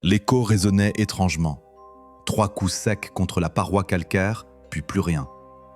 L'écho résonnait étrangement. 3 coups secs contre la paroi calcaire, puis plus rien.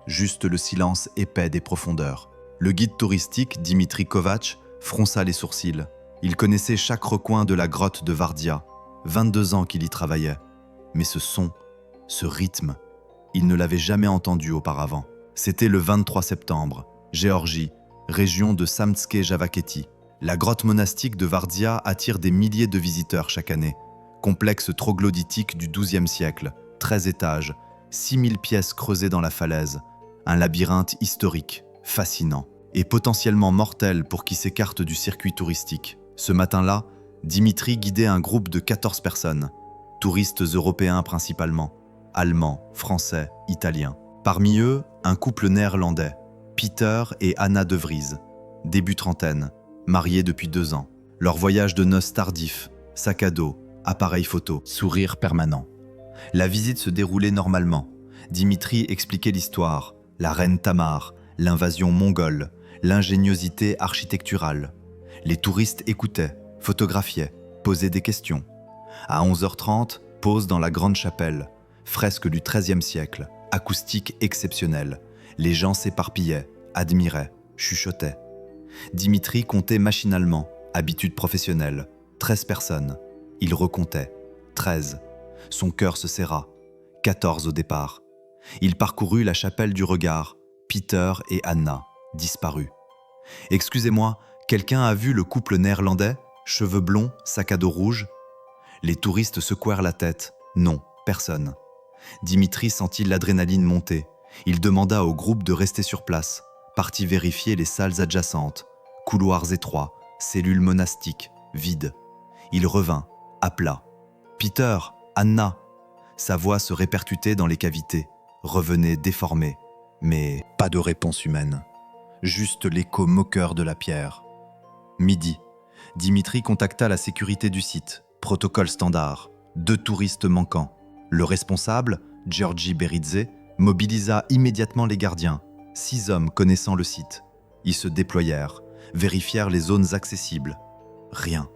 Juste le silence épais des profondeurs. Le guide touristique, Dimitri Kovač, fronça les sourcils. Il connaissait chaque recoin de la grotte de Vardia. 22 ans qu'il y travaillait. Mais ce son, ce rythme, il ne l'avait jamais entendu auparavant. C'était le 23 septembre, Géorgie, région de Samtské-Javakéti. La grotte monastique de Vardia attire des milliers de visiteurs chaque année. Complexe troglodytique du XIIe siècle, 13 étages, 6000 pièces creusées dans la falaise, un labyrinthe historique, fascinant, et potentiellement mortel pour qui s'écarte du circuit touristique. Ce matin-là, Dimitri guidait un groupe de 14 personnes, touristes européens principalement, allemands, français, italiens. Parmi eux, un couple néerlandais, Peter et Anna de Vries, début trentaine, mariés depuis 2 ans. Leur voyage de noces tardif, sac à dos, appareil photo, sourire permanent. La visite se déroulait normalement. Dimitri expliquait l'histoire, la reine Tamar, l'invasion mongole, l'ingéniosité architecturale. Les touristes écoutaient, photographiaient, posaient des questions. À 11h30, pause dans la grande chapelle, fresque du XIIIe siècle, acoustique exceptionnelle. Les gens s'éparpillaient, admiraient, chuchotaient. Dimitri comptait machinalement, habitude professionnelle, 13 personnes. Il recomptait, 13. Son cœur se serra, 14 au départ. Il parcourut la chapelle du regard, Peter et Anna, disparus. « Excusez-moi, quelqu'un a vu le couple néerlandais, cheveux blonds, sac à dos rouge ?» Les touristes secouèrent la tête. Non, personne. Dimitri sentit l'adrénaline monter. Il demanda au groupe de rester sur place, partit vérifier les salles adjacentes, couloirs étroits, cellules monastiques, vides. Il revint, appela. « Peter, Anna !» Sa voix se répercutait dans les cavités, revenait déformée, mais pas de réponse humaine. Juste l'écho moqueur de la pierre. Midi, Dimitri contacta la sécurité du site, protocole standard, 2 touristes manquants. Le responsable, Georgi Beridze, mobilisa immédiatement les gardiens, 6 hommes connaissant le site. Ils se déployèrent, vérifièrent les zones accessibles. Rien.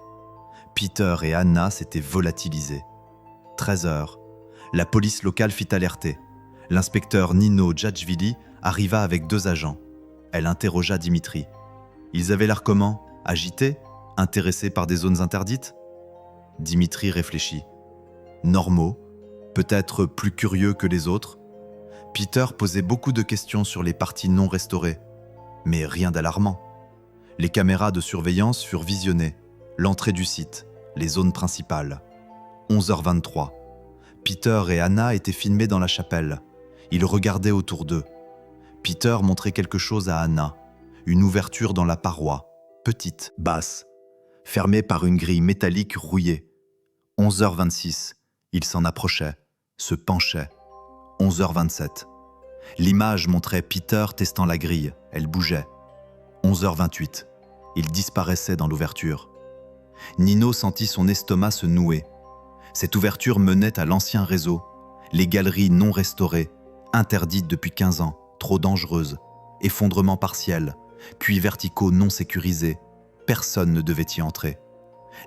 Peter et Anna s'étaient volatilisés. 13h, la police locale fit alerter. L'inspecteur Nino Djadjvili arriva avec 2 agents. Elle interrogea Dimitri. Ils avaient l'air comment? Agités? Intéressés par des zones interdites? Dimitri réfléchit. Normaux, peut-être plus curieux que les autres. Peter posait beaucoup de questions sur les parties non restaurées, mais rien d'alarmant. Les caméras de surveillance furent visionnées, l'entrée du site, les zones principales. 11h23. Peter et Anna étaient filmés dans la chapelle. Ils regardaient autour d'eux. Peter montrait quelque chose à Anna, une ouverture dans la paroi, petite, basse, fermée par une grille métallique rouillée. 11h26. Il s'en approchait, se penchait. 11h27. L'image montrait Peter testant la grille, elle bougeait. 11h28. Il disparaissait dans l'ouverture. Nino sentit son estomac se nouer. Cette ouverture menait à l'ancien réseau, les galeries non restaurées, interdites depuis 15 ans, trop dangereuses, effondrements partiels, puits verticaux non sécurisés. Personne ne devait y entrer.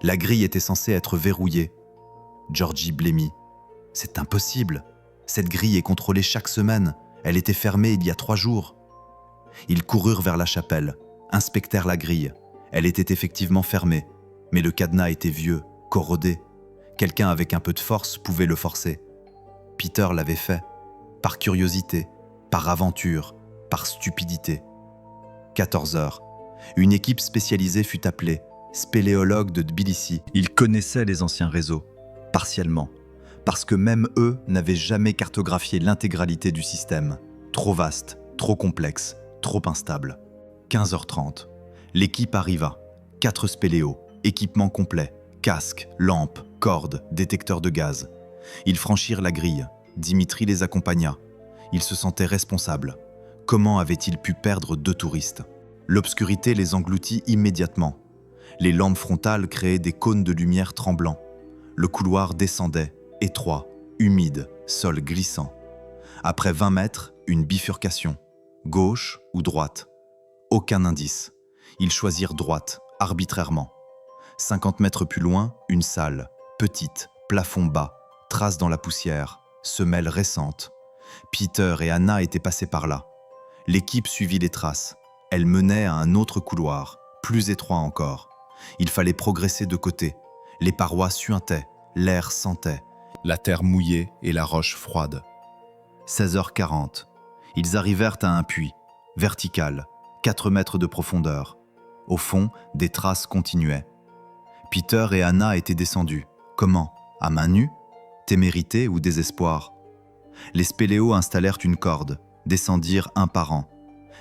La grille était censée être verrouillée. Georgi blêmit. « C'est impossible. Cette grille est contrôlée chaque semaine. Elle était fermée il y a 3 jours. » Ils coururent vers la chapelle, inspectèrent la grille. Elle était effectivement fermée, mais le cadenas était vieux, corrodé. Quelqu'un avec un peu de force pouvait le forcer. Peter l'avait fait, par curiosité, par aventure, par stupidité. 14h. Une équipe spécialisée fut appelée, spéléologues de Tbilissi. Ils connaissaient les anciens réseaux, partiellement, parce que même eux n'avaient jamais cartographié l'intégralité du système. Trop vaste, trop complexe, trop instable. 15h30. L'équipe arriva. 4 spéléos, équipement complet, casque, lampes, cordes, détecteurs de gaz. Ils franchirent la grille. Dimitri les accompagna. Ils se sentaient responsables. Comment avaient-ils pu perdre 2 touristes? L'obscurité les engloutit immédiatement. Les lampes frontales créaient des cônes de lumière tremblants. Le couloir descendait, étroit, humide, sol glissant. Après 20 mètres, une bifurcation. Gauche ou droite? Aucun indice. Ils choisirent droite, arbitrairement. 50 mètres plus loin, une salle, petite, plafond bas, traces dans la poussière, semelles récentes. Peter et Anna étaient passés par là. L'équipe suivit les traces. Elle menait à un autre couloir, plus étroit encore. Il fallait progresser de côté. Les parois suintaient, l'air sentait, la terre mouillée et la roche froide. 16h40. Ils arrivèrent à un puits, vertical, 4 mètres de profondeur. Au fond, des traces continuaient. Peter et Anna étaient descendus. Comment? À main nue? Témérité ou désespoir? Les spéléos installèrent une corde, descendirent un par un.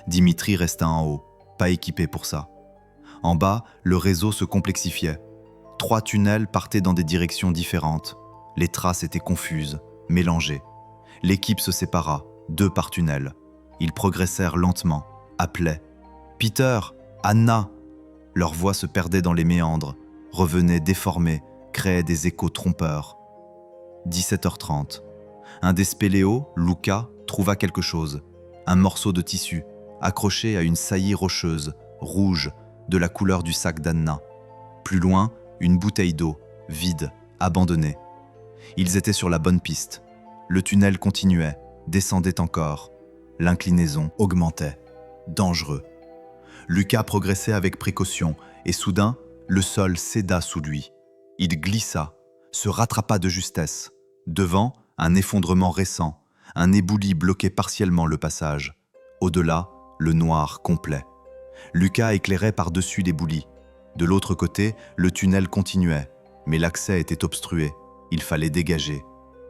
Dimitri resta en haut, pas équipé pour ça. En bas, le réseau se complexifiait. 3 tunnels partaient dans des directions différentes. Les traces étaient confuses, mélangées. L'équipe se sépara, 2 par tunnel. Ils progressèrent lentement, appelaient « Peter, Anna !» Leur voix se perdait dans les méandres, revenait déformée, créait des échos trompeurs. 17h30. Un des spéléos, Luca, trouva quelque chose. Un morceau de tissu, accroché à une saillie rocheuse, rouge, de la couleur du sac d'Anna. Plus loin, une bouteille d'eau, vide, abandonnée. Ils étaient sur la bonne piste. Le tunnel continuait, descendait encore. L'inclinaison augmentait. Dangereux. Lucas progressait avec précaution et soudain, le sol céda sous lui. Il glissa, se rattrapa de justesse. Devant, un effondrement récent, un éboulis bloquait partiellement le passage. Au-delà, le noir complet. Lucas éclairait par-dessus l'éboulis. De l'autre côté, le tunnel continuait, mais l'accès était obstrué. Il fallait dégager.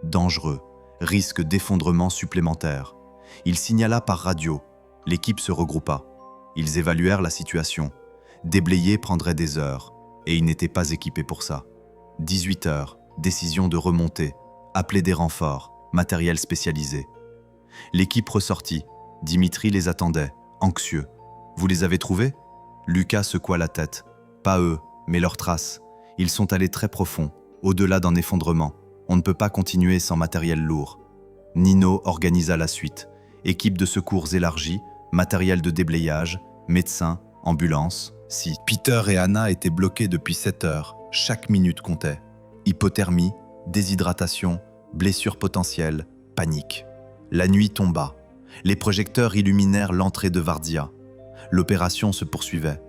Dangereux, risque d'effondrement supplémentaire. Il signala par radio. L'équipe se regroupa. Ils évaluèrent la situation. Déblayer prendrait des heures, et ils n'étaient pas équipés pour ça. 18h, décision de remonter, appeler des renforts, matériel spécialisé. L'équipe ressortit. Dimitri les attendait, anxieux. « Vous les avez trouvés ?» Lucas secoua la tête. « Pas eux, mais leurs traces. Ils sont allés très profond, au-delà d'un effondrement. On ne peut pas continuer sans matériel lourd. » Nino organisa la suite. Équipe de secours élargie, matériel de déblayage, médecins, ambulance. Si Peter et Anna étaient bloqués depuis 7 heures, chaque minute comptait. Hypothermie, déshydratation, blessures potentielles, panique. La nuit tomba. Les projecteurs illuminèrent l'entrée de Vardia. L'opération se poursuivait.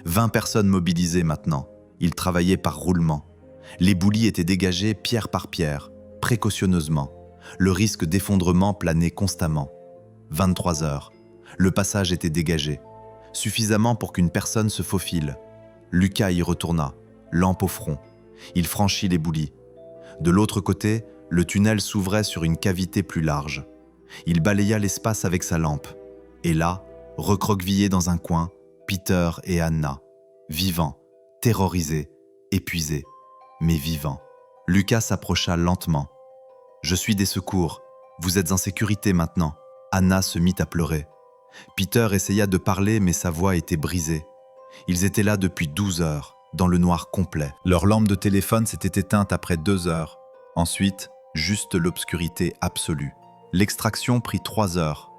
20 personnes mobilisées maintenant. Ils travaillaient par roulement. Les boulis étaient dégagés pierre par pierre, précautionneusement. Le risque d'effondrement planait constamment. 23 heures. Le passage était dégagé. Suffisamment pour qu'une personne se faufile. Lucas y retourna, lampe au front. Il franchit les boulis. De l'autre côté, le tunnel s'ouvrait sur une cavité plus large. Il balaya l'espace avec sa lampe. Et là, recroquevillés dans un coin, Peter et Anna, vivants, terrorisés, épuisés, mais vivants. Lucas s'approcha lentement. « Je suis des secours. Vous êtes en sécurité maintenant. » Anna se mit à pleurer. Peter essaya de parler, mais sa voix était brisée. Ils étaient là depuis 12 heures, dans le noir complet. Leur lampe de téléphone s'était éteinte après 2 heures. Ensuite, juste l'obscurité absolue. L'extraction prit 3 heures.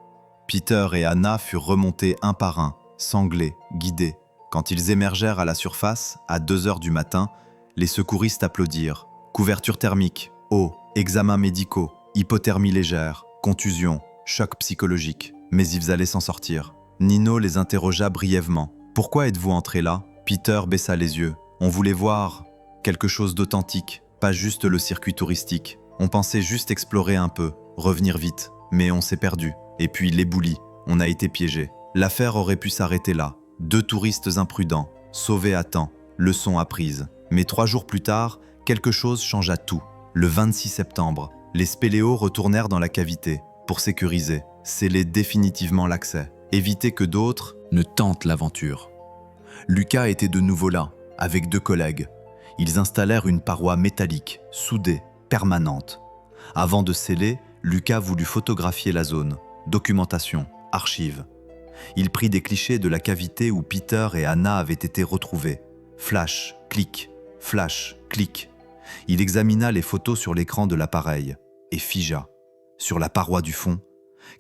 Peter et Anna furent remontés un par un, sanglés, guidés. Quand ils émergèrent à la surface, à 2 heures du matin, les secouristes applaudirent. Couverture thermique, eau, examens médicaux, hypothermie légère, contusion, choc psychologique. Mais ils allaient s'en sortir. Nino les interrogea brièvement. « Pourquoi êtes-vous entrés là ?» Peter baissa les yeux. « On voulait voir quelque chose d'authentique, pas juste le circuit touristique. On pensait juste explorer un peu, revenir vite. Mais on s'est perdu. Et puis l'éboulis, on a été piégés. L'affaire aurait pu s'arrêter là. 2 touristes imprudents, sauvés à temps, leçon apprise. Mais 3 jours plus tard, quelque chose changea tout. Le 26 septembre, les spéléos retournèrent dans la cavité pour sécuriser, sceller définitivement l'accès, éviter que d'autres ne tentent l'aventure. Lucas était de nouveau là, avec 2 collègues. Ils installèrent une paroi métallique, soudée, permanente. Avant de sceller, Lucas voulut photographier la zone. Documentation, archives. Il prit des clichés de la cavité où Peter et Anna avaient été retrouvés. Flash, clic, flash, clic. Il examina les photos sur l'écran de l'appareil et figea. Sur la paroi du fond,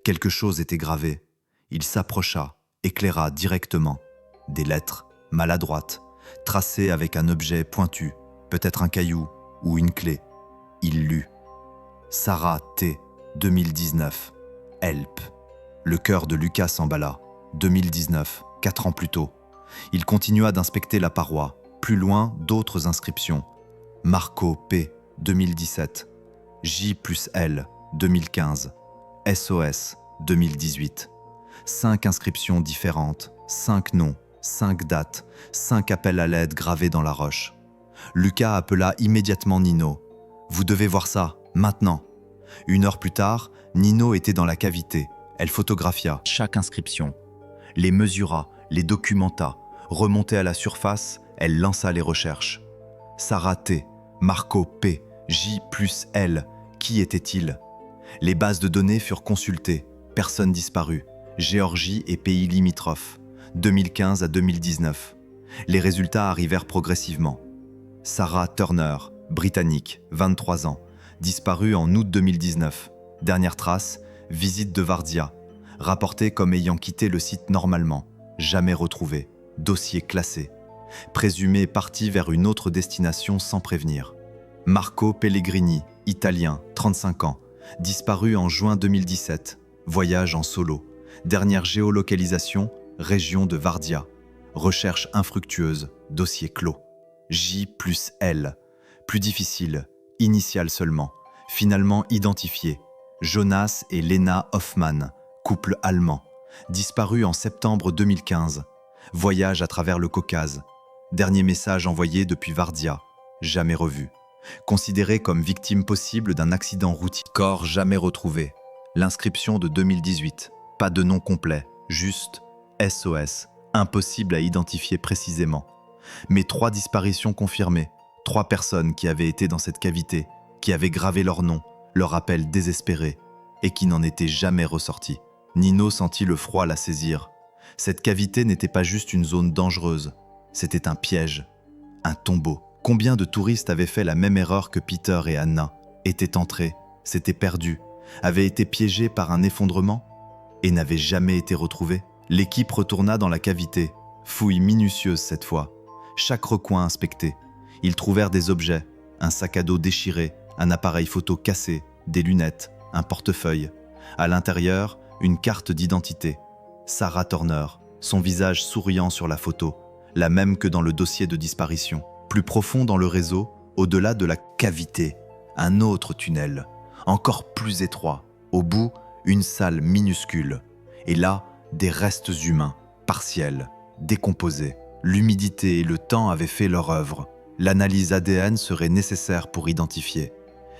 quelque chose était gravé. Il s'approcha, éclaira directement. Des lettres, maladroites, tracées avec un objet pointu, peut-être un caillou ou une clé. Il lut. Sarah T. 2019. Help. Le cœur de Lucas s'emballa. 2019, 4 ans plus tôt. Il continua d'inspecter la paroi. Plus loin, d'autres inscriptions. Marco P. 2017. J plus L. 2015. SOS. 2018. 5 inscriptions différentes, 5 noms, 5 dates, 5 appels à l'aide gravés dans la roche. Lucas appela immédiatement Nino. « Vous devez voir ça, maintenant !» 1 heure plus tard, Nino était dans la cavité. Elle photographia chaque inscription, les mesura, les documenta. Remontée à la surface, elle lança les recherches. Sarah T, Marco P, J plus L, qui était-il? Les bases de données furent consultées, personne disparue. Géorgie et pays limitrophes, 2015 à 2019. Les résultats arrivèrent progressivement. Sarah Turner, britannique, 23 ans, disparue en août 2019. Dernière trace, visite de Vardia, rapportée comme ayant quitté le site normalement, jamais retrouvée, dossier classé. Présumée partie vers une autre destination sans prévenir. Marco Pellegrini, italien, 35 ans, disparu en juin 2017, voyage en solo. Dernière géolocalisation, région de Vardia. Recherche infructueuse, dossier clos. J plus L. Plus difficile, initial seulement. Finalement identifié. Jonas et Lena Hoffmann, couple allemand. Disparu en septembre 2015. Voyage à travers le Caucase. Dernier message envoyé depuis Vardia. Jamais revu. Considéré comme victime possible d'un accident routier. Corps jamais retrouvé. L'inscription de 2018. Pas de nom complet, juste SOS, impossible à identifier précisément. Mais 3 disparitions confirmées, 3 personnes qui avaient été dans cette cavité, qui avaient gravé leur nom, leur appel désespéré, et qui n'en étaient jamais ressortis. Nino sentit le froid la saisir. Cette cavité n'était pas juste une zone dangereuse, c'était un piège, un tombeau. Combien de touristes avaient fait la même erreur que Peter et Anna, étaient entrés, s'étaient perdus, avaient été piégés par un effondrement et n'avait jamais été retrouvé. L'équipe retourna dans la cavité, fouille minutieuse cette fois. Chaque recoin inspecté. Ils trouvèrent des objets, un sac à dos déchiré, un appareil photo cassé, des lunettes, un portefeuille. À l'intérieur, une carte d'identité. Sarah Turner, son visage souriant sur la photo, la même que dans le dossier de disparition. Plus profond dans le réseau, au-delà de la cavité, un autre tunnel, encore plus étroit. Au bout, une salle minuscule, et là, des restes humains, partiels, décomposés. L'humidité et le temps avaient fait leur œuvre. L'analyse ADN serait nécessaire pour identifier.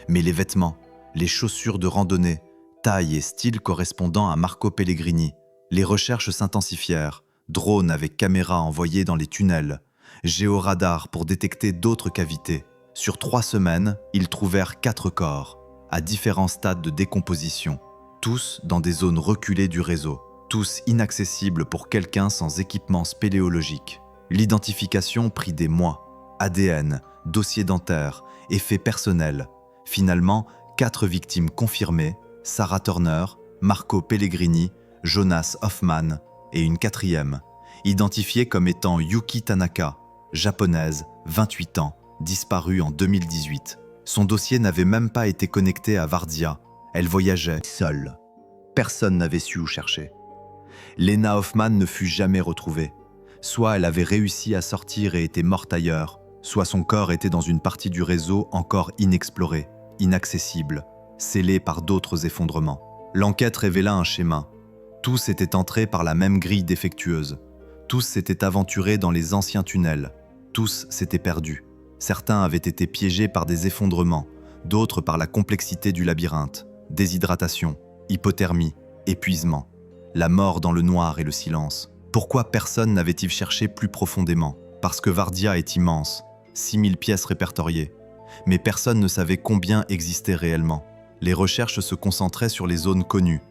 Mais les vêtements, les chaussures de randonnée, taille et style correspondant à Marco Pellegrini. Les recherches s'intensifièrent. Drones avec caméras envoyés dans les tunnels. Géoradar pour détecter d'autres cavités. Sur 3 semaines, ils trouvèrent 4 corps, à différents stades de décomposition. Tous dans des zones reculées du réseau, tous inaccessibles pour quelqu'un sans équipement spéléologique. L'identification prit des mois. ADN, dossier dentaire, effets personnels. Finalement, 4 victimes confirmées, Sarah Turner, Marco Pellegrini, Jonas Hoffmann et une 4e, identifiée comme étant Yuki Tanaka, japonaise, 28 ans, disparue en 2018. Son dossier n'avait même pas été connecté à Vardia. Elle voyageait seule. Personne n'avait su où chercher. Lena Hoffmann ne fut jamais retrouvée. Soit elle avait réussi à sortir et était morte ailleurs, soit son corps était dans une partie du réseau encore inexplorée, inaccessible, scellée par d'autres effondrements. L'enquête révéla un schéma. Tous étaient entrés par la même grille défectueuse. Tous s'étaient aventurés dans les anciens tunnels. Tous s'étaient perdus. Certains avaient été piégés par des effondrements, d'autres par la complexité du labyrinthe. Déshydratation, hypothermie, épuisement. La mort dans le noir et le silence. Pourquoi personne n'avait-il cherché plus profondément? Parce que Vardia est immense, 6000 pièces répertoriées. Mais personne ne savait combien existait réellement. Les recherches se concentraient sur les zones connues.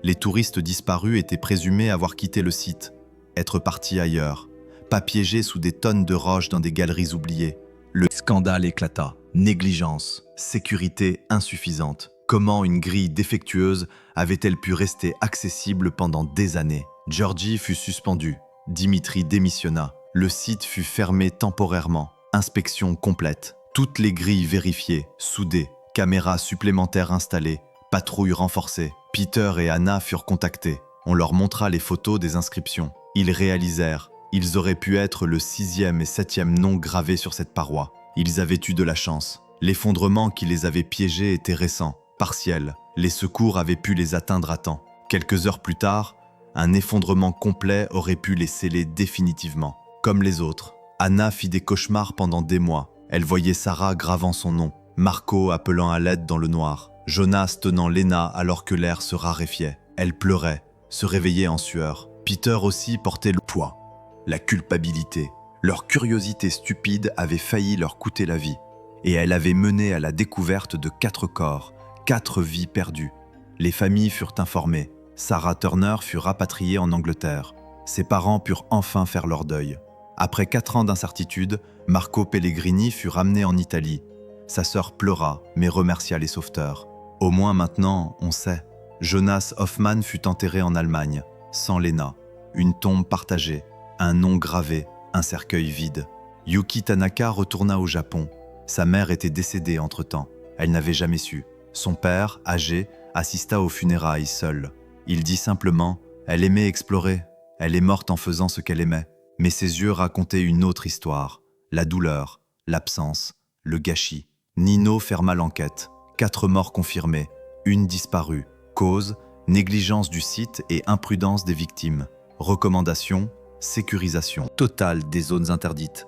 Les touristes disparus étaient présumés avoir quitté le site, être partis ailleurs, pas piégés sous des tonnes de roches dans des galeries oubliées. Le scandale éclata. Négligence, sécurité insuffisante. Comment une grille défectueuse avait-elle pu rester accessible pendant des années? Georgie fut suspendu. Dimitri démissionna. Le site fut fermé temporairement. Inspection complète. Toutes les grilles vérifiées, soudées, Caméras supplémentaires installées, patrouilles renforcées. Peter et Anna furent contactés. On leur montra les photos des inscriptions. Ils réalisèrent, ils auraient pu être le 6e et 7e nom gravé sur cette paroi. Ils avaient eu de la chance. L'effondrement qui les avait piégés était récent, partiel. Les secours avaient pu les atteindre à temps. Quelques heures plus tard, un effondrement complet aurait pu les sceller définitivement. Comme les autres, Anna fit des cauchemars pendant des mois. Elle voyait Sarah gravant son nom, Marco appelant à l'aide dans le noir, Jonas tenant Lena alors que l'air se raréfiait. Elle pleurait, se réveillait en sueur. Peter aussi portait le poids, la culpabilité. Leur curiosité stupide avait failli leur coûter la vie. Et elle avait mené à la découverte de 4 corps, 4 vies perdues. Les familles furent informées. Sarah Turner fut rapatriée en Angleterre. Ses parents purent enfin faire leur deuil. Après 4 ans d'incertitude, Marco Pellegrini fut ramené en Italie. Sa sœur pleura, mais remercia les sauveteurs. Au moins maintenant, on sait. Jonas Hoffman fut enterré en Allemagne, sans Lena. Une tombe partagée, un nom gravé, un cercueil vide. Yuki Tanaka retourna au Japon. Sa mère était décédée entre-temps. Elle n'avait jamais su. Son père, âgé, assista aux funérailles seul. Il dit simplement « Elle aimait explorer. Elle est morte en faisant ce qu'elle aimait. » Mais ses yeux racontaient une autre histoire. La douleur, l'absence, le gâchis. Nino ferma l'enquête. 4 morts confirmées, 1 disparue. Cause, négligence du site et imprudence des victimes. Recommandation, sécurisation totale des zones interdites.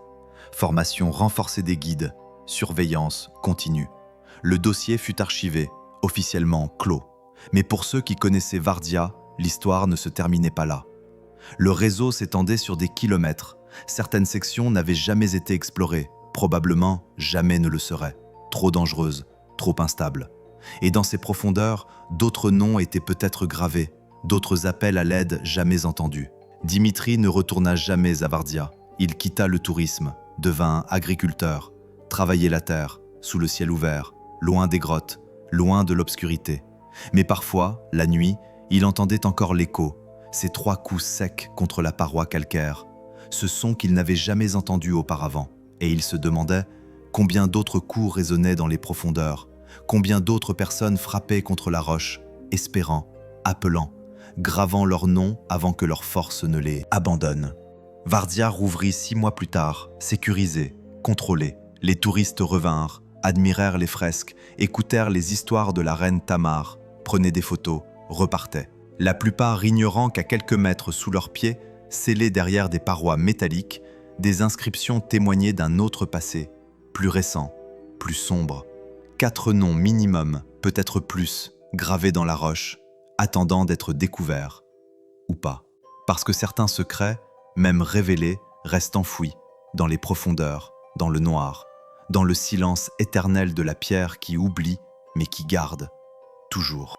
Formation renforcée des guides. Surveillance continue. Le dossier fut archivé, officiellement clos. Mais pour ceux qui connaissaient Vardia, l'histoire ne se terminait pas là. Le réseau s'étendait sur des kilomètres. Certaines sections n'avaient jamais été explorées, probablement jamais ne le seraient. Trop dangereuses, trop instables. Et dans ces profondeurs, d'autres noms étaient peut-être gravés, d'autres appels à l'aide jamais entendus. Dimitri ne retourna jamais à Vardia. Il quitta le tourisme, devint agriculteur, travaillait la terre, sous le ciel ouvert, loin des grottes, loin de l'obscurité. Mais parfois, la nuit, il entendait encore l'écho, ces 3 coups secs contre la paroi calcaire, ce son qu'il n'avait jamais entendu auparavant. Et il se demandait combien d'autres coups résonnaient dans les profondeurs, combien d'autres personnes frappaient contre la roche, espérant, appelant, gravant leur nom avant que leur force ne les abandonne. Vardia rouvrit 6 mois plus tard, sécurisé, contrôlé. Les touristes revinrent, admirèrent les fresques, écoutèrent les histoires de la reine Tamar, prenaient des photos, repartaient. La plupart ignorant qu'à quelques mètres sous leurs pieds, scellés derrière des parois métalliques, des inscriptions témoignaient d'un autre passé, plus récent, plus sombre. 4 noms minimum, peut-être plus, gravés dans la roche, attendant d'être découverts. Ou pas. Parce que certains secrets, même révélés, restent enfouis, dans les profondeurs, dans le noir, dans le silence éternel de la pierre qui oublie, mais qui garde, toujours.